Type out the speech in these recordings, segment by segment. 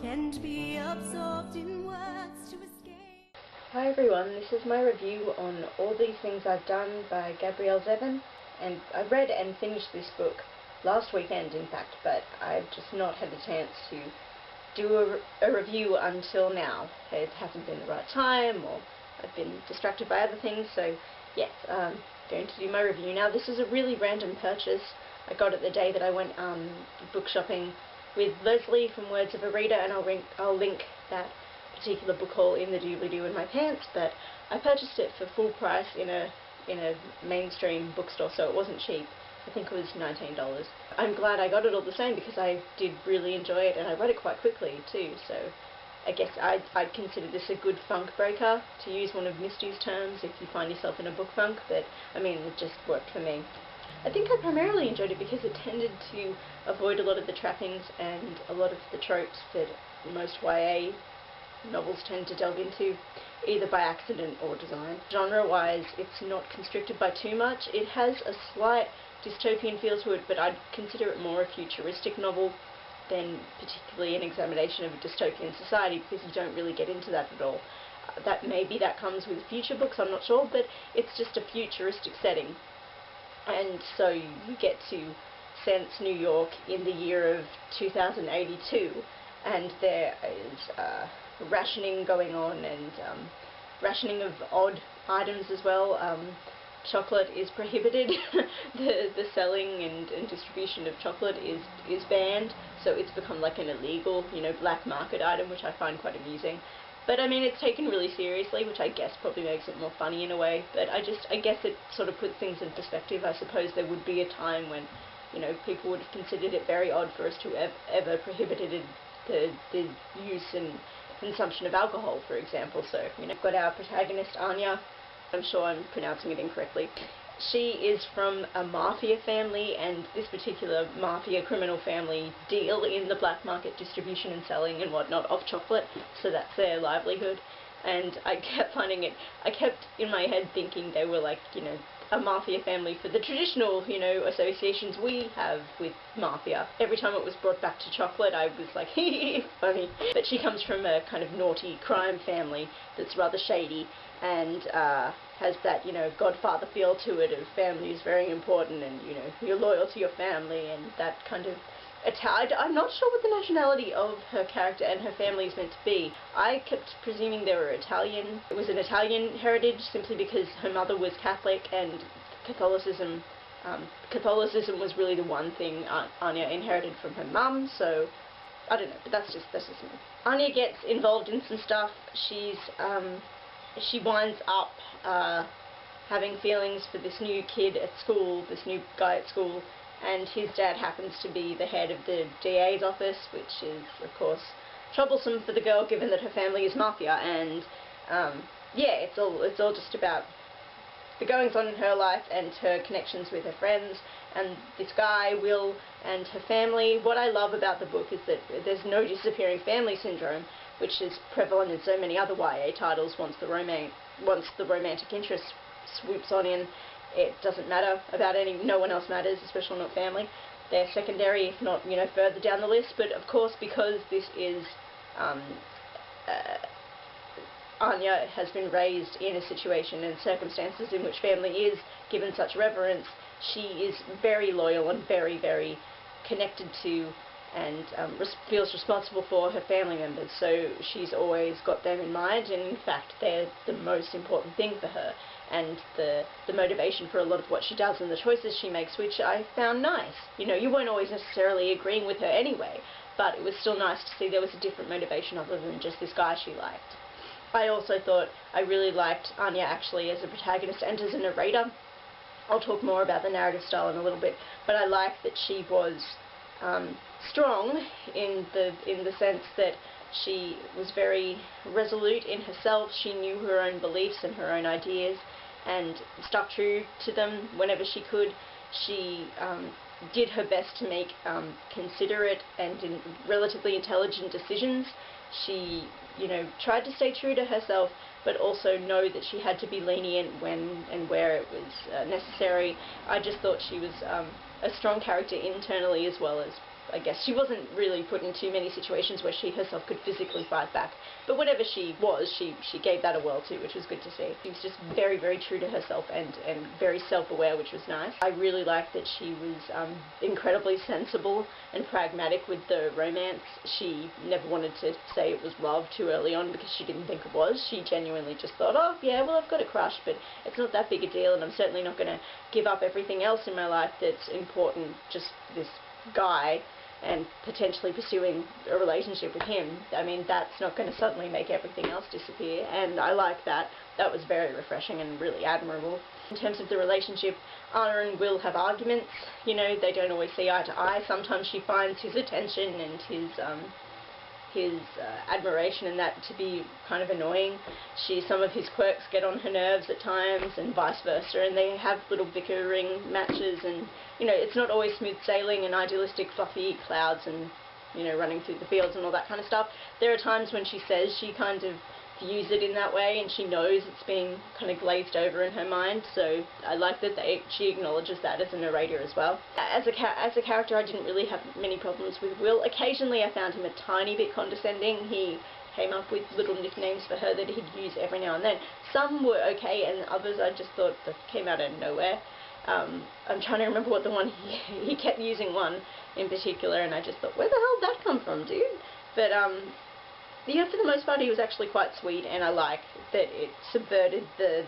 Can't be absorbed in words to escape. Hi everyone, this is my review on All These Things I've Done by Gabrielle Zevin, and I read and finished this book last weekend in fact, but I've just not had the chance to do a review until now. It hasn't been the right time, or I've been distracted by other things, so yes, I'm going to do my review now. This is a really random purchase. I got it the day that I went book shopping with Leslie from Words of a Reader, and I'll link that particular book haul in the doobly-doo in my pants, but I purchased it for full price in a mainstream bookstore, so it wasn't cheap. I think it was $19. I'm glad I got it all the same because I did really enjoy it, and I read it quite quickly too, so I guess I'd consider this a good funk breaker, to use one of Misty's terms if you find yourself in a book funk, but I mean, it just worked for me. I think I primarily enjoyed it because it tended to avoid a lot of the trappings and a lot of the tropes that most YA novels tend to delve into, either by accident or design. Genre-wise, it's not constricted by too much. It has a slight dystopian feel to it, but I'd consider it more a futuristic novel than particularly an examination of a dystopian society, because you don't really get into that at all. Maybe that comes with future books, I'm not sure, but it's just a futuristic setting. And so you get to sense New York in the year of 2082, and there is rationing going on, and rationing of odd items as well. Chocolate is prohibited. the selling and distribution of chocolate is banned, so it's become like an illegal, black market item, which I find quite amusing. But I mean, it's taken really seriously, which I guess probably makes it more funny in a way, but I guess it sort of puts things in perspective. I suppose there would be a time when, people would have considered it very odd for us to have ever prohibited the use and consumption of alcohol, for example. So, we've got our protagonist, Anya. I'm sure I'm pronouncing it incorrectly. She is from a mafia family, and this particular mafia criminal family deal in the black market distribution and selling and whatnot of chocolate, so that's their livelihood. And I kept in my head thinking they were like, a mafia family for the traditional, associations we have with mafia. Every time it was brought back to chocolate, I was like, hee, funny. But she comes from a kind of naughty crime family that's rather shady, and has that, Godfather feel to it, of family is very important, and, you're loyal to your family, and that kind of I'm not sure what the nationality of her character and her family is meant to be. I kept presuming they were Italian. It was an Italian heritage simply because her mother was Catholic, and Catholicism was really the one thing Anya inherited from her mum, so I don't know, but that's just me. Anya gets involved in some stuff. She winds up having feelings for this new kid at school, this new guy at school, and his dad happens to be the head of the DA's office, which is, of course, troublesome for the girl given that her family is mafia, and yeah, it's all just about the goings-on in her life and her connections with her friends and this guy, Will, and her family. What I love about the book is that there's no disappearing family syndrome, which is prevalent in so many other YA titles. Once the romantic interest swoops on in, it doesn't matter about no one else matters, especially not family. They're secondary, if not, further down the list. But of course, because this is Anya has been raised in a situation and circumstances in which family is given such reverence, she is very loyal and very, very connected to and feels responsible for her family members. So she's always got them in mind, and in fact they're the most important thing for her, and the motivation for a lot of what she does and the choices she makes, which I found nice. You weren't always necessarily agreeing with her anyway, but it was still nice to see there was a different motivation other than just this guy she liked. I also thought I really liked Anya actually as a protagonist and as a narrator. I'll talk more about the narrative style in a little bit, but I liked that she was strong in the sense that she was very resolute in herself. She knew her own beliefs and her own ideas and stuck true to them whenever she could. She did her best to make considerate and relatively intelligent decisions. She, tried to stay true to herself, but also know that she had to be lenient when and where it was necessary. I just thought she was a strong character internally as well as I guess she wasn't really put in too many situations where she herself could physically fight back. But whatever she was, she gave that a whirl too, which was good to see. She was just very, very true to herself and very self-aware, which was nice. I really liked that she was incredibly sensible and pragmatic with the romance. She never wanted to say it was love too early on because she didn't think it was. She genuinely just thought, oh yeah, well I've got a crush, but it's not that big a deal, and I'm certainly not going to give up everything else in my life that's important, just this guy, and potentially pursuing a relationship with him. I mean, that's not going to suddenly make everything else disappear, and I like that. That was very refreshing and really admirable. In terms of the relationship, Anna and Will have arguments. You know, they don't always see eye to eye. Sometimes she finds his attention and his admiration and that to be kind of annoying. Some of his quirks get on her nerves at times, and vice versa, and they have little bickering matches, and you know, it's not always smooth sailing and idealistic fluffy clouds and, you know, running through the fields and all that kind of stuff. There are times when she says she kind of views it in that way, and she knows it's being kind of glazed over in her mind, so I like that she acknowledges that as a narrator as well. As a character, I didn't really have many problems with Will. Occasionally I found him a tiny bit condescending. He came up with little nicknames for her that he'd use every now and then. Some were okay, and others I just thought that came out of nowhere. I'm trying to remember what the one he kept using one in particular, and I just thought, where the hell did that come from, dude? But yeah, for the most part, he was actually quite sweet, and I like that it subverted the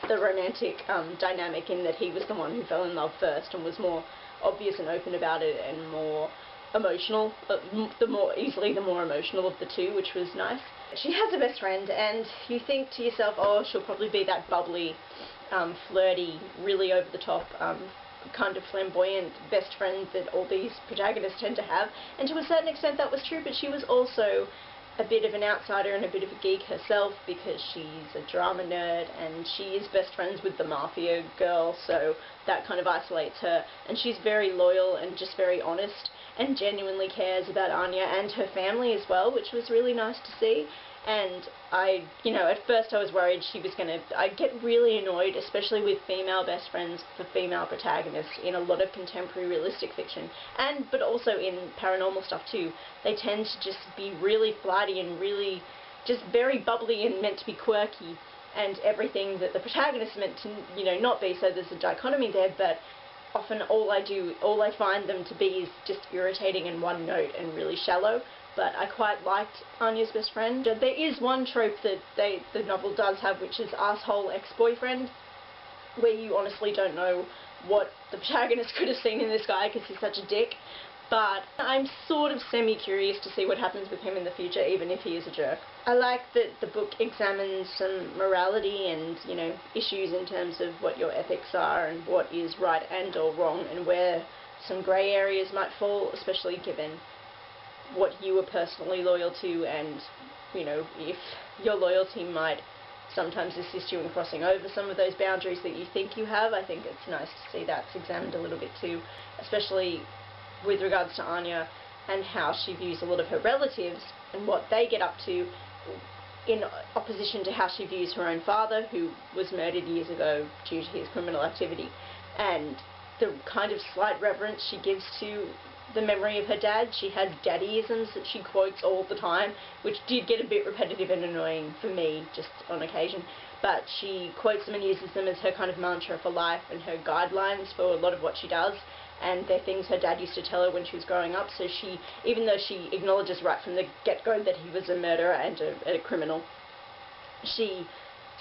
romantic dynamic in that he was the one who fell in love first and was more obvious and open about it and more emotional, the more emotional of the two, which was nice. She has a best friend, and you think to yourself, oh, she'll probably be that bubbly, flirty, really over-the-top, kind of flamboyant best friend that all these protagonists tend to have, and to a certain extent that was true, but she was also a bit of an outsider and a bit of a geek herself because she's a drama nerd and she is best friends with the mafia girl, so that kind of isolates her, and she's very loyal and just very honest and genuinely cares about Anya and her family as well, which was really nice to see. And you know, at first I was worried she was I'd get really annoyed, especially with female best friends for female protagonists in a lot of contemporary realistic fiction, but also in paranormal stuff too. They tend to just be really flighty and really just very bubbly and meant to be quirky, and everything that the protagonist is meant to, you know, not be, so there's a dichotomy there, but often all I find them to be is just irritating and one note and really shallow. But I quite liked Anya's best friend. There is one trope that the novel does have, which is asshole ex-boyfriend, where you honestly don't know what the protagonist could have seen in this guy because he's such a dick. But I'm sort of semi-curious to see what happens with him in the future, even if he is a jerk. I like that the book examines some morality and, you know, issues in terms of what your ethics are and what is right and or wrong, and where some grey areas might fall, especially given what you were personally loyal to, and, you know, if your loyalty might sometimes assist you in crossing over some of those boundaries that you think you have. I think it's nice to see that's examined a little bit too, especially with regards to Anya and how she views a lot of her relatives and what they get up to, in opposition to how she views her own father, who was murdered years ago due to his criminal activity, and the kind of slight reverence she gives to the memory of her dad. She has daddyisms that she quotes all the time, which did get a bit repetitive and annoying for me just on occasion, but she quotes them and uses them as her kind of mantra for life and her guidelines for a lot of what she does, and they're things her dad used to tell her when she was growing up. So she, even though she acknowledges right from the get-go that he was a murderer and a criminal, she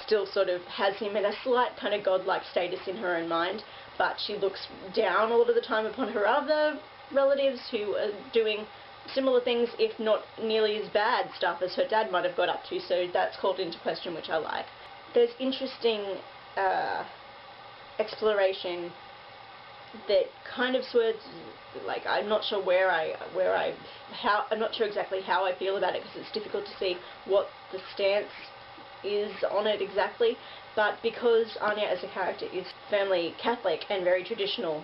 still sort of has him in a slight kind of godlike status in her own mind, but she looks down a lot of the time upon her other relatives who are doing similar things, if not nearly as bad stuff as her dad might have got up to, so that's called into question, which I like. There's interesting exploration that kind of swerves, like, I'm not sure I'm not sure exactly how I feel about it, because it's difficult to see what the stance is on it exactly, but because Anya as a character is firmly Catholic and very traditional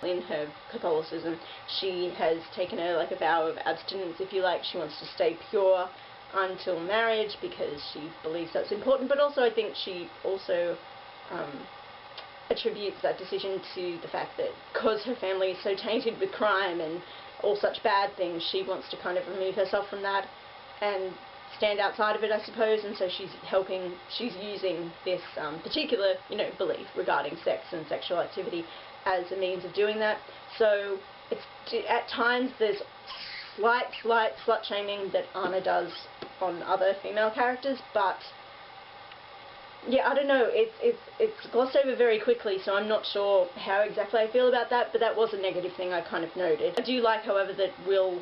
in her Catholicism, she has taken a vow of abstinence, if you like. She wants to stay pure until marriage because she believes that's important, but also I think she also attributes that decision to the fact that because her family is so tainted with crime and all such bad things. She wants to kind of remove herself from that and stand outside of it, I suppose, and so she's using this particular, belief regarding sex and sexual activity as a means of doing that. So at times there's slight slut-shaming that Anna does on other female characters, but yeah, I don't know, it's glossed over very quickly, so I'm not sure how exactly I feel about that, but that was a negative thing I kind of noted. I do like, however, that Will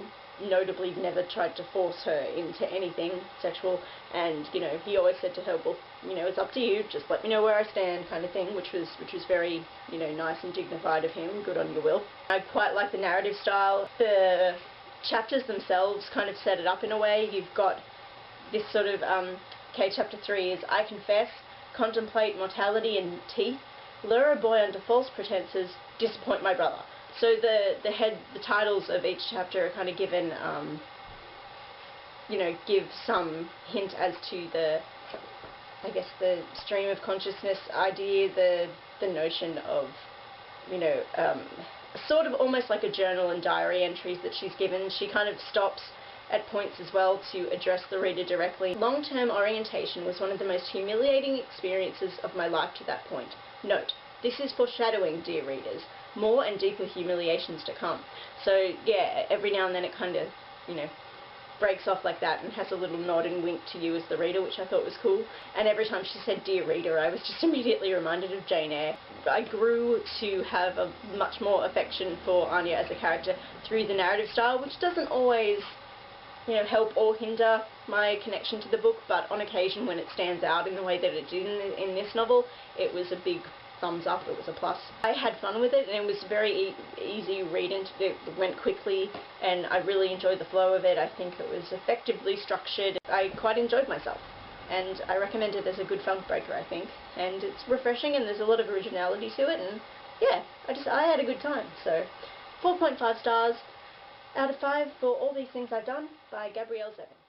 notably never tried to force her into anything sexual, and he always said to her, well, it's up to you, just let me know where I stand, kind of thing, which was very nice and dignified of him. Good on you, Will. I quite like the narrative style. The chapters themselves kind of set it up in a way. You've got this sort of chapter 3 is I confess, contemplate mortality and teeth, lure a boy under false pretenses, disappoint my brother. So the titles of each chapter are kind of given, give some hint as to the stream of consciousness idea, the notion of, sort of almost like a journal and diary entries that she's given. She kind of stops at points as well to address the reader directly. Long-term orientation was one of the most humiliating experiences of my life to that point. Note, this is foreshadowing, dear readers. More and deeper humiliations to come. So yeah, every now and then it kind of, breaks off like that and has a little nod and wink to you as the reader, which I thought was cool. And every time she said dear reader, I was just immediately reminded of Jane Eyre. I grew to have a much more affection for Anya as a character through the narrative style, which doesn't always, help or hinder my connection to the book, but on occasion when it stands out in the way that it did in this novel, it was a big thumbs up. It was a plus. I had fun with it, and it was very easy reading. It went quickly, and I really enjoyed the flow of it. I think it was effectively structured. I quite enjoyed myself, and I recommend it as a good funk breaker, I think. And it's refreshing, and there's a lot of originality to it, and yeah, I had a good time. So 4.5 stars out of 5 for All These Things I've Done by Gabrielle Zevin.